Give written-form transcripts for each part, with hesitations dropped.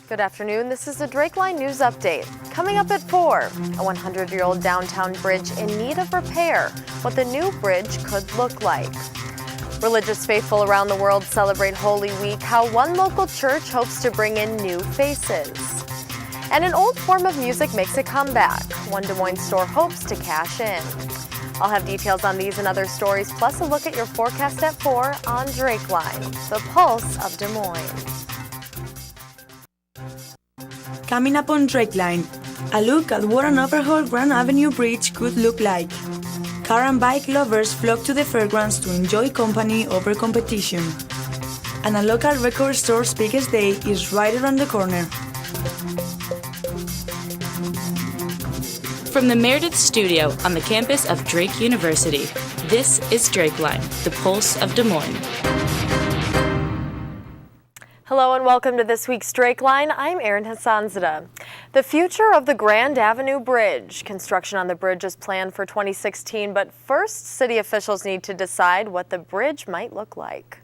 Good afternoon. This is the DrakeLINE News Update. Coming up at 4, a 100-year-old downtown bridge in need of repair, what the new bridge could look like. Religious faithful around the world celebrate Holy Week, how one local church hopes to bring in new faces. And an old form of music makes a comeback. One Des Moines store hopes to cash in. I'll have details on these and other stories, plus a look at your forecast at 4 on DrakeLINE, the pulse of Des Moines. Coming up on DrakeLINE, a look at what an overhauled Grand Avenue Bridge could look like. Car and bike lovers flock to the fairgrounds to enjoy company over competition. And a local record store's biggest day is right around the corner. From the Meredith Studio on the campus of Drake University, this is DrakeLINE, the pulse of Des Moines. Hello and welcome to this week's DrakeLINE. I'm Erin Hassanzadeh. The future of the Grand Avenue Bridge. Construction on the bridge is planned for 2016, but first city officials need to decide what the bridge might look like.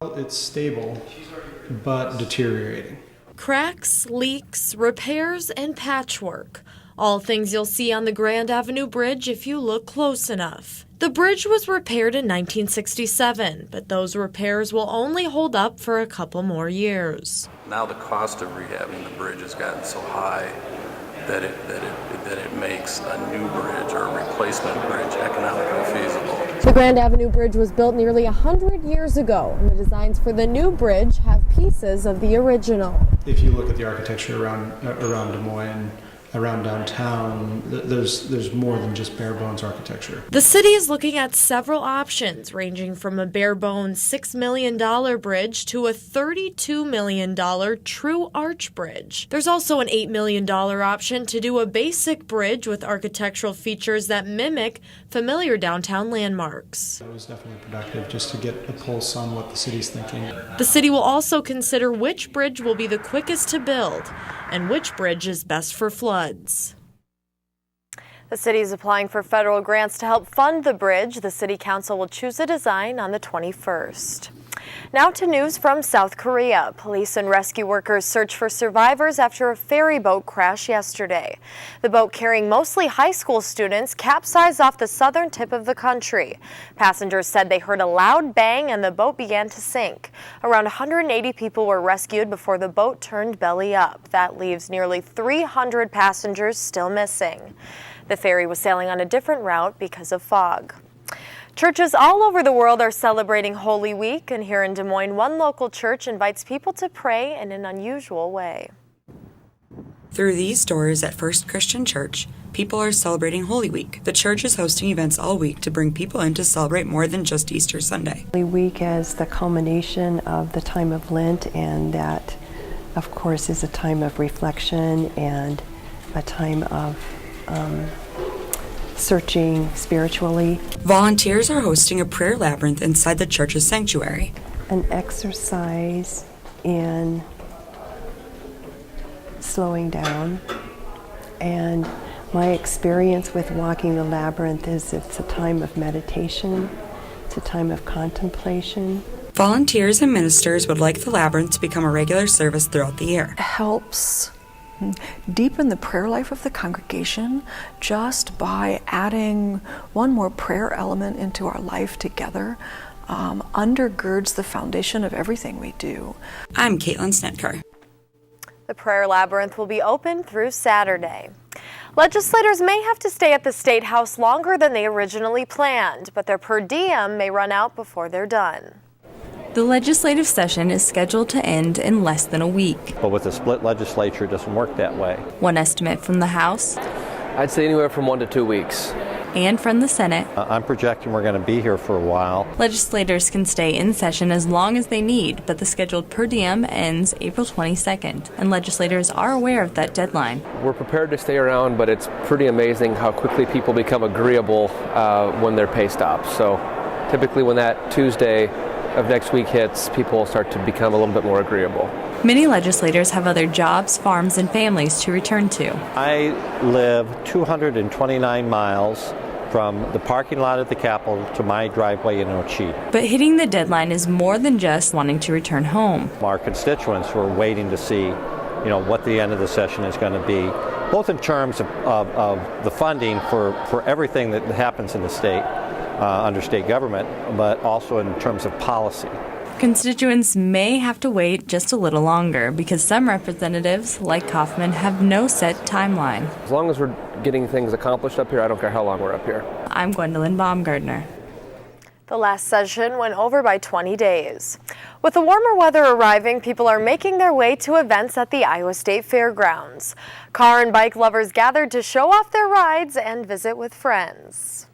It's stable, but deteriorating. Cracks, leaks, repairs, and patchwork. All things you'll see on the Grand Avenue Bridge if you look close enough. The bridge was repaired in 1967, but those repairs will only hold up for a couple more years. Now the cost of rehabbing the bridge has gotten so high that it makes a new bridge or a replacement bridge economically feasible. The Grand Avenue Bridge was built nearly 100 years ago, and the designs for the new bridge have pieces of the original. If you look at the architecture around Des Moines, around downtown, there's more than just bare bones architecture. The city is looking at several options, ranging from a bare bones $6 million bridge to a $32 million true arch bridge. There's also an $8 million option to do a basic bridge with architectural features that mimic familiar downtown landmarks. It was definitely productive just to get a pulse on what the city's thinking. The city will also consider which bridge will be the quickest to build and which bridge is best for floods. The city is applying for federal grants to help fund the bridge. The city council will choose a design on the 21st. Now to news from South Korea. Police and rescue workers search for survivors after a ferry boat crash yesterday. The boat, carrying mostly high school students, capsized off the southern tip of the country. Passengers said they heard a loud bang and the boat began to sink. Around 180 people were rescued before the boat turned belly up. That leaves nearly 300 passengers still missing. The ferry was sailing on a different route because of fog. Churches all over the world are celebrating Holy Week, and here in Des Moines, one local church invites people to pray in an unusual way. Through these doors at First Christian Church, people are celebrating Holy Week. The church is hosting events all week to bring people in to celebrate more than just Easter Sunday. Holy Week is the culmination of the time of Lent, and that, of course, is a time of reflection and a time of searching spiritually. Volunteers are hosting a prayer labyrinth inside the church's sanctuary. An exercise in slowing down. And my experience with walking the labyrinth is it's a time of meditation, it's a time of contemplation. Volunteers and ministers would like the labyrinth to become a regular service throughout the year. It helps deepen the prayer life of the congregation just by adding one more prayer element into our life together. Undergirds the foundation of everything we do. I'm Caitlin Snetkar. The prayer labyrinth will be open through Saturday. Legislators may have to stay at the State House longer than they originally planned, but their per diem may run out before they're done. The legislative session is scheduled to end in less than a week. But with a split legislature, it doesn't work that way. One estimate from the House. I'd say anywhere from 1 to 2 weeks. And from the Senate. I'm projecting we're going to be here for a while. Legislators can stay in session as long as they need, but the scheduled per diem ends April 22nd, and legislators are aware of that deadline. We're prepared to stay around, but it's pretty amazing how quickly people become agreeable when their pay stops. So typically when that Tuesday of next week hits, people start to become a little bit more agreeable. Many legislators have other jobs, farms, and families to return to. I live 229 miles from the parking lot at the Capitol to my driveway in Ochi. But hitting the deadline is more than just wanting to return home. Our constituents who are waiting to see, what the end of the session is going to be, both in terms of the funding for everything that happens in the state, under state government, but also in terms of policy. Constituents may have to wait just a little longer because some representatives, like Kaufman, have no set timeline. As long as we're getting things accomplished up here, I don't care how long we're up here. I'm Gwendolyn Baumgardner. The last session went over by 20 days. With the warmer weather arriving, people are making their way to events at the Iowa State Fairgrounds. Car and bike lovers gathered to show off their rides and visit with friends.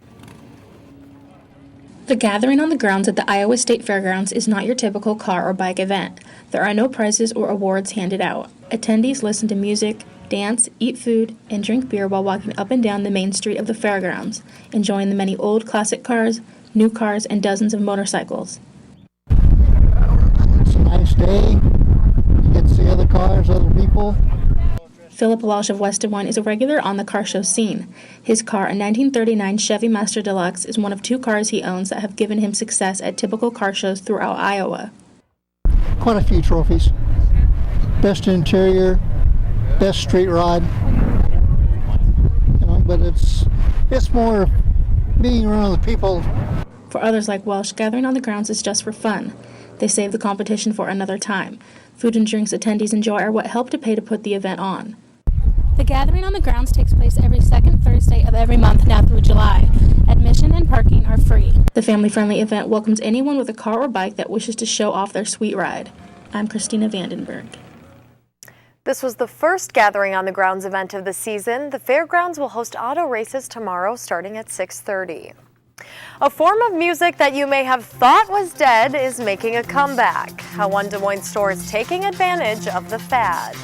The gathering on the grounds at the Iowa State Fairgrounds is not your typical car or bike event. There are no prizes or awards handed out. Attendees listen to music, dance, eat food, and drink beer while walking up and down the main street of the fairgrounds, enjoying the many old classic cars, new cars, and dozens of motorcycles. It's a nice day. You get to see other cars, other people. Philip Walsh of West Des Moines is a regular on the car show scene. His car, a 1939 Chevy Master Deluxe, is one of 2 cars he owns that have given him success at typical car shows throughout Iowa. Quite a few trophies. Best interior, best street rod. But it's more being around the people. For others like Welsh, gathering on the grounds is just for fun. They save the competition for another time. Food and drinks attendees enjoy are what help to pay to put the event on. The gathering on the grounds takes place every second Thursday of every month now through July. Admission and parking are free. The family-friendly event welcomes anyone with a car or bike that wishes to show off their sweet ride. I'm Christina Vandenberg. This was the first gathering on the grounds event of the season. The fairgrounds will host auto races tomorrow starting at 6:30. A form of music that you may have thought was dead is making a comeback. How one Des Moines store is taking advantage of the fad.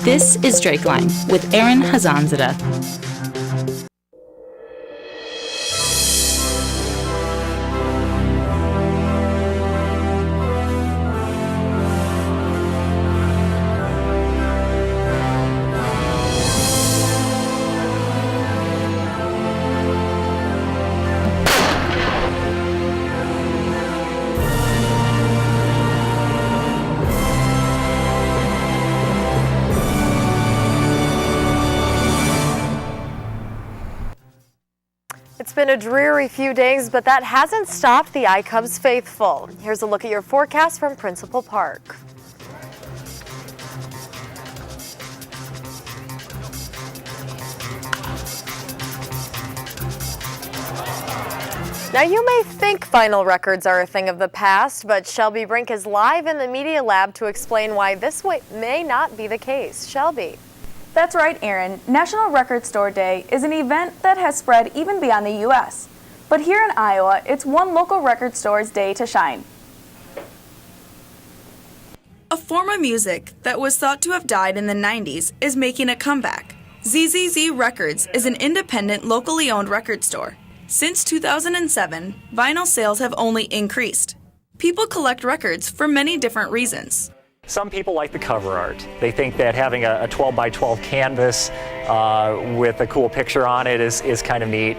This is DrakeLINE with Erin Hassanzadeh. It's been a dreary few days, but that hasn't stopped the iCubs faithful. Here's a look at your forecast from Principal Park. Now, you may think final records are a thing of the past, but Shelby Brink is live in the Media Lab to explain why this may not be the case. Shelby. That's right, Erin. National Record Store Day is an event that has spread even beyond the U.S. But here in Iowa, it's one local record store's day to shine. A form of music that was thought to have died in the 90s is making a comeback. ZZZ Records is an independent, locally owned record store. Since 2007, vinyl sales have only increased. People collect records for many different reasons. Some people like the cover art. They think that having a 12 by 12 canvas with a cool picture on it is kind of neat.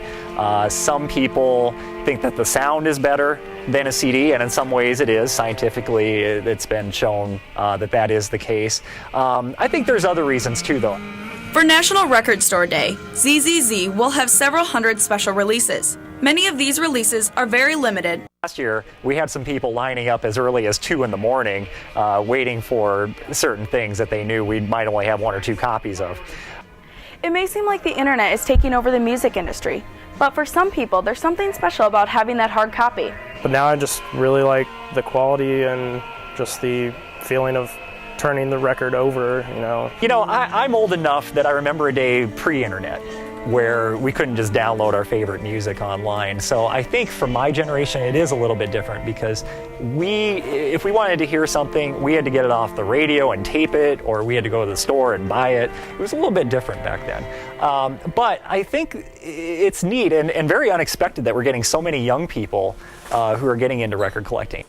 Some people think that the sound is better than a CD, and in some ways it is. Scientifically, it's been shown that is the case. I think there's other reasons too, though. For National Record Store Day, ZZZ will have several hundred special releases. Many of these releases are very limited. Last year, we had some people lining up as early as 2 in the morning, waiting for certain things that they knew we might only have 1 or 2 copies of. It may seem like the internet is taking over the music industry, but for some people, there's something special about having that hard copy. But now I just really like the quality and just the feeling of turning the record over, I'm old enough that I remember a day pre-internet where we couldn't just download our favorite music online. So I think for my generation it is a little bit different because if we wanted to hear something, we had to get it off the radio and tape it, or we had to go to the store and buy it. It was a little bit different back then. But I think it's neat and very unexpected that we're getting so many young people who are getting into record collecting.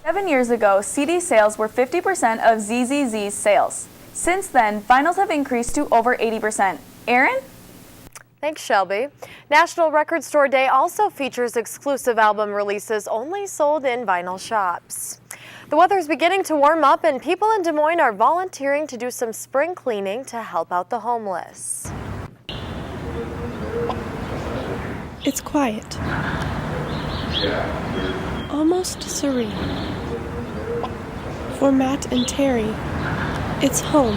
7 years ago, CD sales were 50% of ZZZ's sales. Since then, vinyls have increased to over 80%. Erin? Thanks, Shelby. National Record Store Day also features exclusive album releases only sold in vinyl shops. The weather's beginning to warm up, and people in Des Moines are volunteering to do some spring cleaning to help out the homeless. It's quiet. Almost serene. For Matt and Terry, it's home.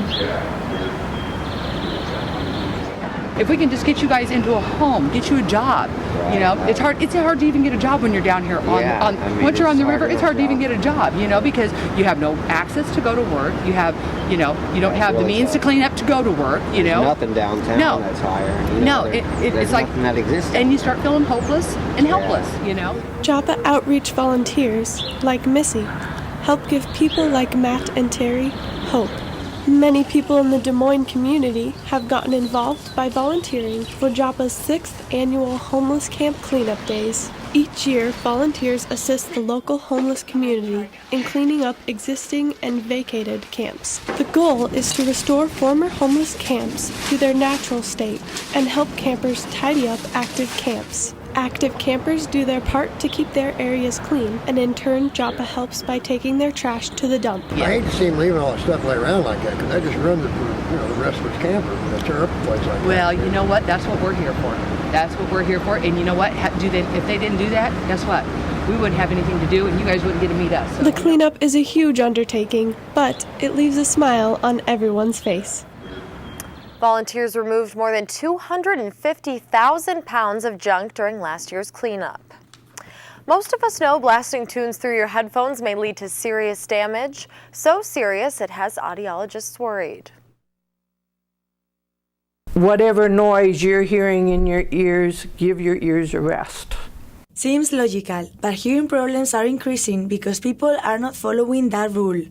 If we can just get you guys into a home, get you a job, you know, it's hard to even get a job when you're down here once you're on the river, it's hard to even get a job, you know, because you have no access to go to work, you have, you know, you don't have the means to clean up to go to work, you know. There's nothing downtown that's higher. You know, it's like, that exists. And you start feeling hopeless and helpless, you know. Joppa outreach volunteers, like Missy, help give people like Matt and Terry hope. Many people in the Des Moines community have gotten involved by volunteering for Joppa's 6th annual Homeless Camp Cleanup Days. Each year, volunteers assist the local homeless community in cleaning up existing and vacated camps. The goal is to restore former homeless camps to their natural state and help campers tidy up active camps. Active campers do their part to keep their areas clean, and in turn, Joppa helps by taking their trash to the dump. I hate to see them leaving all that stuff lay around like that, because they just ruin the restless campers and they tear up the place like that. Well, you know what? That's what we're here for. That's what we're here for. And you know what? If they didn't do that, guess what? We wouldn't have anything to do, and you guys wouldn't get to meet us. So. The cleanup is a huge undertaking, but it leaves a smile on everyone's face. Volunteers removed more than 250,000 pounds of junk during last year's cleanup. Most of us know blasting tunes through your headphones may lead to serious damage. So serious, it has audiologists worried. Whatever noise you're hearing in your ears, give your ears a rest. Seems logical, but hearing problems are increasing because people are not following that rule.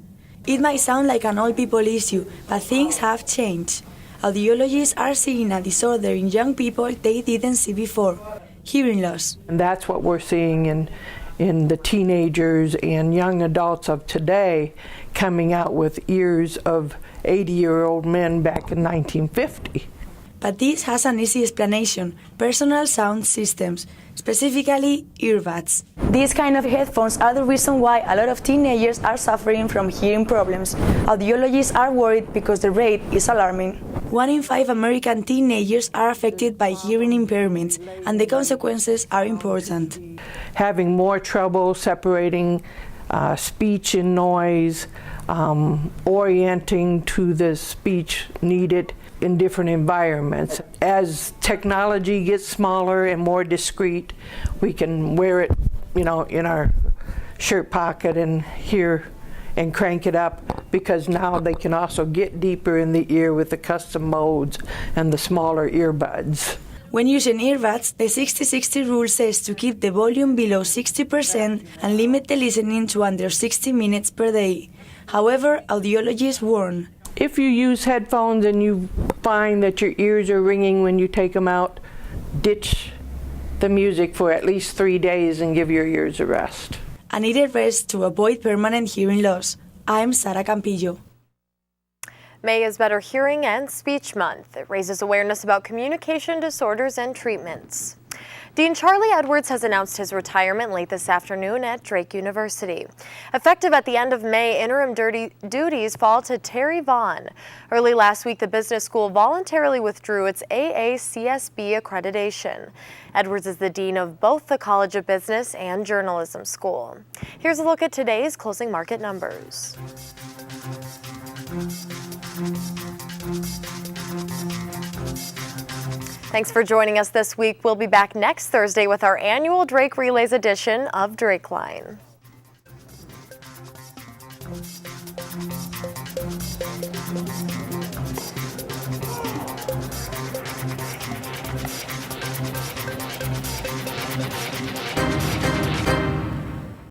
It might sound like an old people issue, but things have changed. Audiologists are seeing a disorder in young people they didn't see before, hearing loss. And that's what we're seeing in the teenagers and young adults of today, coming out with ears of 80-year-old men back in 1950. But this has an easy explanation: personal sound systems, specifically earbuds. These kind of headphones are the reason why a lot of teenagers are suffering from hearing problems. Audiologists are worried because the rate is alarming. 1 in 5 American teenagers are affected by hearing impairments, and the consequences are important. Having more trouble separating speech and noise, orienting to the speech needed in different environments. As technology gets smaller and more discreet, we can wear it, you know, in our shirt pocket and hear and crank it up, because now they can also get deeper in the ear with the custom modes and the smaller earbuds. When using earbuds, the 60-60 rule says to keep the volume below 60% and limit the listening to under 60 minutes per day. However, audiologists warn. If you use headphones and you find that your ears are ringing when you take them out, ditch the music for at least 3 days and give your ears a rest. A needed rest to avoid permanent hearing loss. I'm Sara Campillo. May is Better Hearing and Speech Month. It raises awareness about communication disorders and treatments. Dean Charlie Edwards has announced his retirement late this afternoon at Drake University. Effective at the end of May, interim duties fall to Terry Vaughn. Early last week, the business school voluntarily withdrew its AACSB accreditation. Edwards is the dean of both the College of Business and Journalism School. Here's a look at today's closing market numbers. Thanks for joining us this week. We'll be back next Thursday with our annual Drake Relays edition of DrakeLINE.